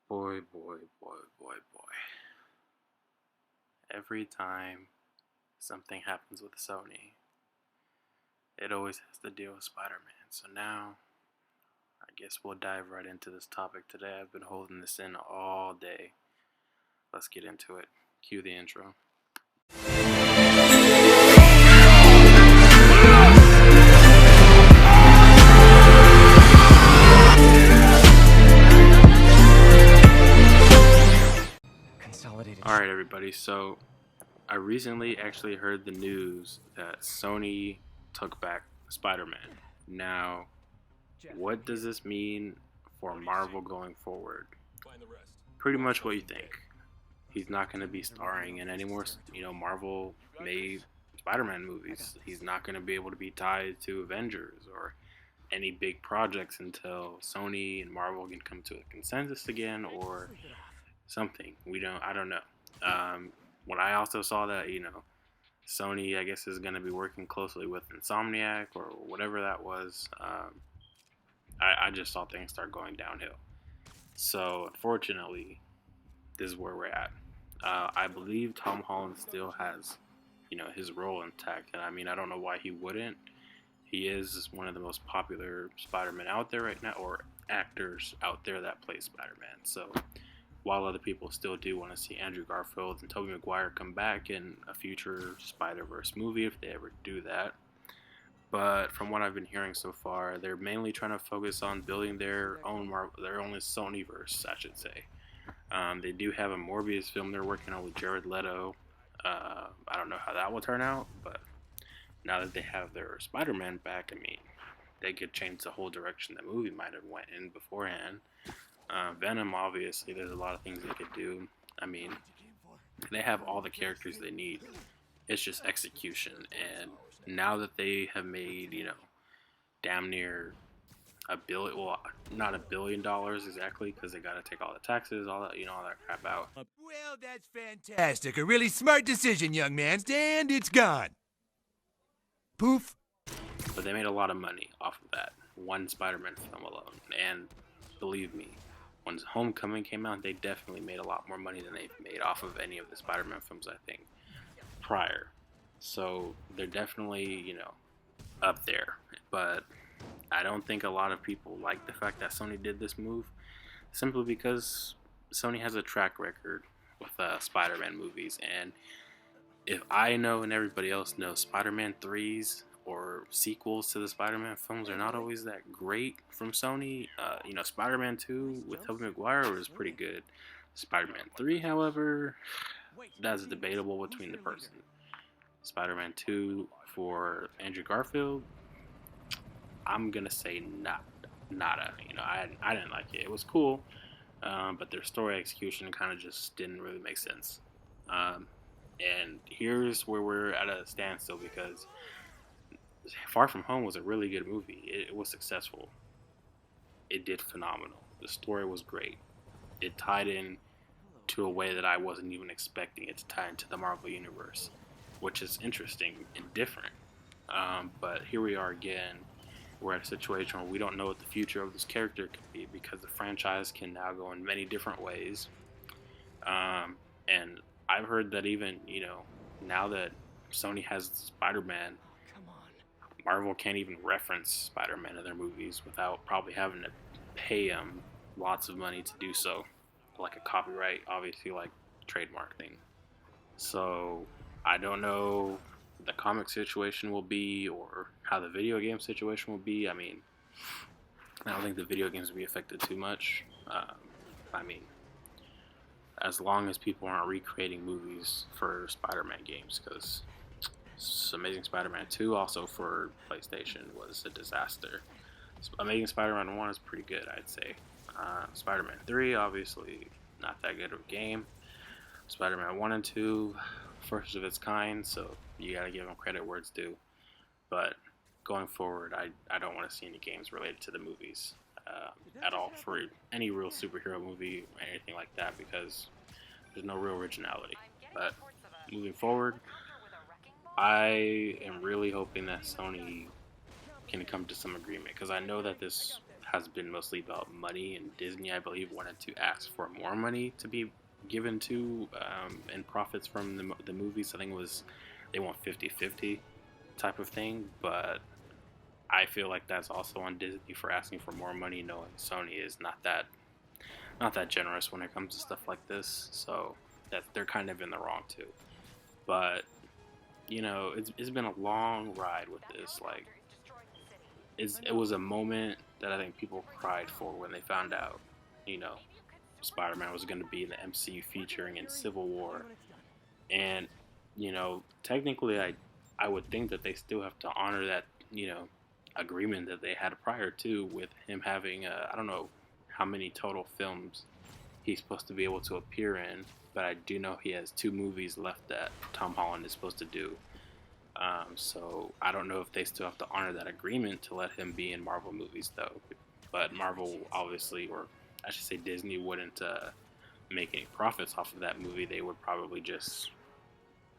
Boy, boy, boy, boy, boy. Every time something happens with Sony, it always has to deal with Spider-Man. So now, I guess we'll dive right into this topic today. I've been holding this in all day. Let's get into it. Cue the intro. Consolidated. Alright, everybody. So, I recently actually heard the news that Sony took back Spider-Man. Now, what does this mean for Marvel going forward? Pretty much what you think. He's not going to be starring in any more, Marvel made Spider-Man movies. He's not going to be able to be tied to Avengers or any big projects until Sony and Marvel can come to a consensus again or something. I don't know. When I also saw that, Sony, I guess, is going to be working closely with Insomniac or whatever that was. I just saw things start going downhill. So, unfortunately, this is where we're at. I believe Tom Holland still has, his role intact, and I mean, I don't know why he wouldn't. He is one of the most popular Spider-Man out there right now, or actors out there that play Spider-Man. So, while other people still do want to see Andrew Garfield and Tobey Maguire come back in a future Spider-Verse movie, if they ever do that. But from what I've been hearing so far, they're mainly trying to focus on building their own Sonyverse, I should say. They do have a Morbius film they're working on with Jared Leto. I don't know how that will turn out, but now that they have their Spider-Man back, I mean, they could change the whole direction the movie might have went in beforehand. Venom, obviously, there's a lot of things they could do. I mean, they have all the characters they need. It's just execution. And now that they have made, damn near well, not $1 billion exactly, because they got to take all the taxes, all that, all that crap out. Well, that's fantastic. A really smart decision, young man. And it's gone. Poof. But they made a lot of money off of that one Spider-Man film alone. And believe me, when Homecoming came out, they definitely made a lot more money than they've made off of any of the Spider-Man films, I think, prior. So they're definitely, up there. But I don't think a lot of people like the fact that Sony did this move, simply because Sony has a track record with Spider-Man movies. And if I know and everybody else knows, Spider-Man 3s or sequels to the Spider-Man films are not always that great from Sony. Spider-Man 2 with Tobey Maguire was pretty good. Spider-Man 3, however, that's debatable between the person. Spider-Man 2 for Andrew Garfield, I'm gonna say nada. I didn't like it. It was cool, but their story execution kind of just didn't really make sense. And here's where we're at a standstill, because Far From Home was a really good movie. It was successful. It did phenomenal. The story was great. It tied in to a way that I wasn't even expecting it to tie into the Marvel Universe, which is interesting and different. But here we are again. We're at a situation where we don't know what the future of this character could be, because the franchise can now go in many different ways. And I've heard that even, now that Sony has Spider-Man, Marvel can't even reference Spider-Man in their movies without probably having to pay them lots of money to do so, like a copyright, obviously, like trademark thing. So I don't know the comic situation will be, or how the video game situation will be. I mean, I don't think the video games will be affected too much. I mean, as long as people aren't recreating movies for Spider-Man games, because Amazing Spider-Man 2 also for PlayStation was a disaster. Amazing Spider-Man 1 is pretty good, I'd say. Spider-Man 3, obviously not that good of a game. Spider-Man 1 and 2, first of its kind, so you gotta give them credit where it's due. But going forward, I don't want to see any games related to the movies at all for any real superhero movie or anything like that, because there's no real originality. But moving forward, I am really hoping that Sony can come to some agreement, because I know that this has been mostly about money, and Disney, I believe, wanted to ask for more money to be given to and profits from the movies. I think it was they want 50-50 type of thing, but I feel like that's also on Disney for asking for more money, knowing Sony is not that generous when it comes to stuff like this. So that they're kind of in the wrong too. But it's been a long ride with this. Like it was a moment that I think people cried for when they found out, you know, Spider-Man was going to be in the MCU featuring in Civil War, and technically, I would think that they still have to honor that agreement that they had prior to with him having I don't know how many total films he's supposed to be able to appear in, but I do know he has 2 movies left that Tom Holland is supposed to do. So I don't know if they still have to honor that agreement to let him be in Marvel movies, though. But Marvel, obviously, or I should say Disney, wouldn't make any profits off of that movie. They would probably just,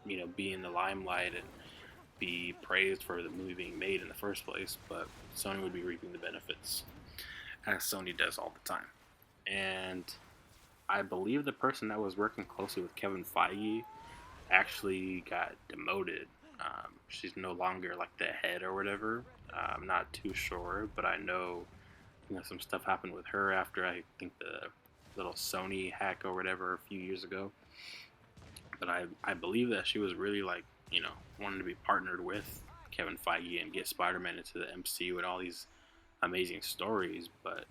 be in the limelight and be praised for the movie being made in the first place. But Sony would be reaping the benefits, as Sony does all the time. And I believe the person that was working closely with Kevin Feige actually got demoted. She's no longer like the head or whatever. I'm not too sure, but I know some stuff happened with her after I think the little Sony hack or whatever a few years ago. But I believe that she was really like wanting to be partnered with Kevin Feige and get Spider-Man into the MCU and all these amazing stories. But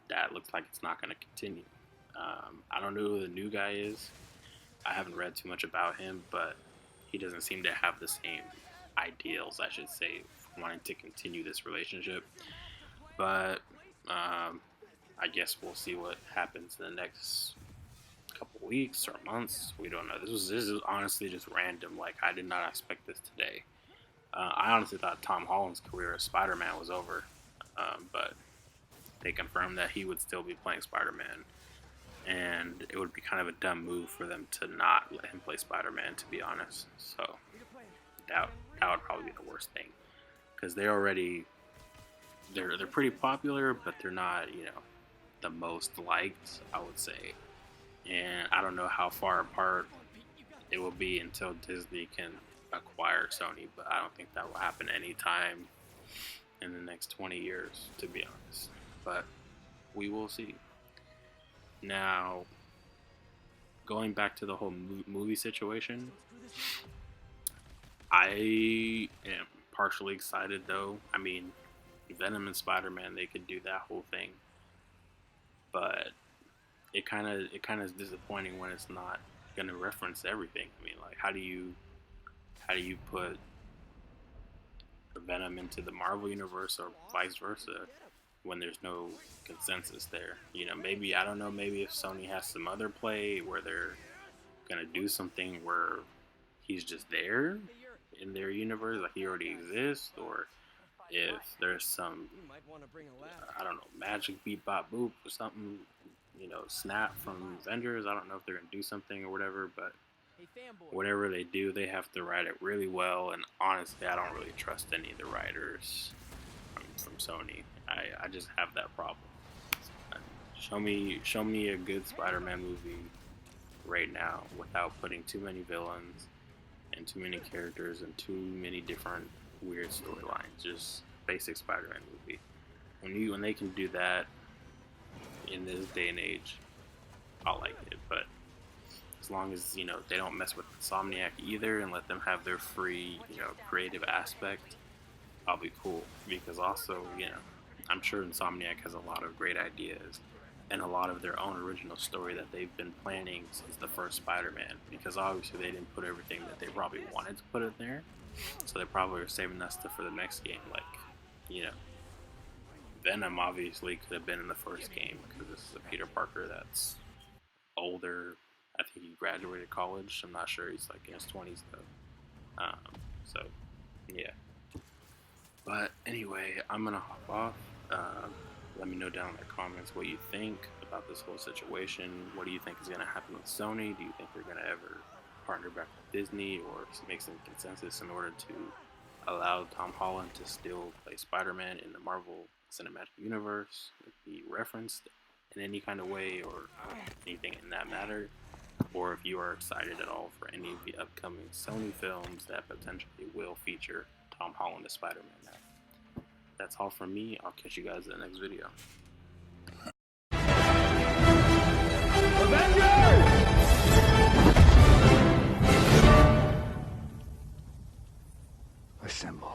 that looks like it's not going to continue. I don't know who the new guy is. I haven't read too much about him, but he doesn't seem to have the same ideals, I should say, for wanting to continue this relationship. But I guess we'll see what happens in the next couple weeks or months. We don't know. This is honestly just random. Like, I did not expect this today. I honestly thought Tom Holland's career as Spider-Man was over, but they confirmed that he would still be playing Spider-Man, and it would be kind of a dumb move for them to not let him play Spider-Man, to be honest. So that would probably be the worst thing, because they're pretty popular, but they're not the most liked, I would say. And I don't know how far apart it will be until Disney can acquire Sony, but I don't think that will happen anytime in the next 20 years, to be honest. But we will see. Now, going back to the whole movie situation, I am partially excited, though. I mean, Venom and Spider-Man, they could do that whole thing, but it kind of is disappointing when it's not going to reference everything. I mean, like, how do you put Venom into the Marvel universe or vice versa when there's no consensus there? Maybe, I don't know, maybe if Sony has some other play where they're going to do something where he's just there in their universe, like he already exists, or if there's some, I don't know, magic beep bop boop or something, snap from Avengers. I don't know if they're going to do something or whatever, but whatever they do, they have to write it really well, and honestly, I don't really trust any of the writers from Sony. I just have that problem. Show me a good Spider-Man movie right now without putting too many villains and too many characters and too many different weird storylines. Just basic Spider-Man movie. When they can do that in this day and age, I'll like it. But as long as they don't mess with Insomniac either and let them have their free creative aspect, I'll be cool. Because also I'm sure Insomniac has a lot of great ideas and a lot of their own original story that they've been planning since the first Spider-Man, because obviously they didn't put everything that they probably wanted to put in there, so they probably are saving that stuff for the next game. Like Venom obviously could have been in the first game, because this is a Peter Parker that's older. I think he graduated college. I'm not sure, he's like in his 20s though. So yeah, but anyway, I'm gonna hop off. Let me know down in the comments what you think about this whole situation. What do you think is going to happen with Sony? Do you think they're going to ever partner back with Disney or make some consensus in order to allow Tom Holland to still play Spider-Man in the Marvel cinematic universe be referenced in any kind of way or anything in that matter, or if you are excited at all for any of the upcoming Sony films that potentially will feature Tom Holland as Spider-Man now. That's all from me. I'll catch you guys in the next video. Assemble.